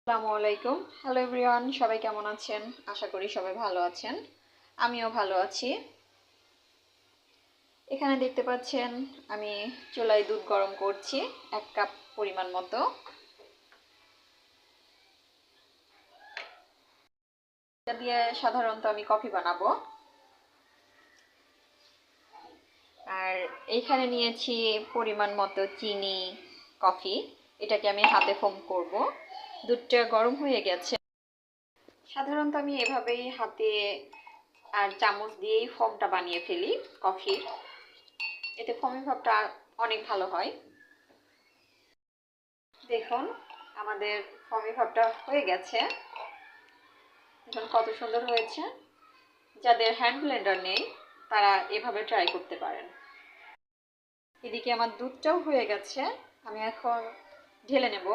আসসালামু আলাইকুম। Hello everyone, সবাই কেমন আছেন? আশা করি সবাই ভালো আছেন। আমিও ভালো আছি। এখানে দেখতে পাচ্ছেন আমি চুলায় দুধ গরম করছি 1 কাপ পরিমাণ মতো। এটা দিয়ে সাধারণত আমি কফি বানাবো। আর এইখানে নিয়েছি পরিমাণ মতো চিনি, কফি। এটাকে আমি হাতে ফোম করব। দুধটা গরম হয়ে গেছে। সাধারণত আমি এভাবেই হাতে আর চামচ দিয়েই ফোমটা বানিয়ে ফেলি কফির। এতে ফোমি ভাবটা অনেক ভালো হয়। দেখুন আমাদের ফোমি ভাবটা হয়ে গেছে। দেখুন কত সুন্দর হয়েছে। যাদের হ্যান্ড ব্লেন্ডার নেই তারা এভাবে ট্রাই করতে পারেন। এদিকে আমার দুধটাও হয়ে গেছে, আমি এখন ঢেলে নেব।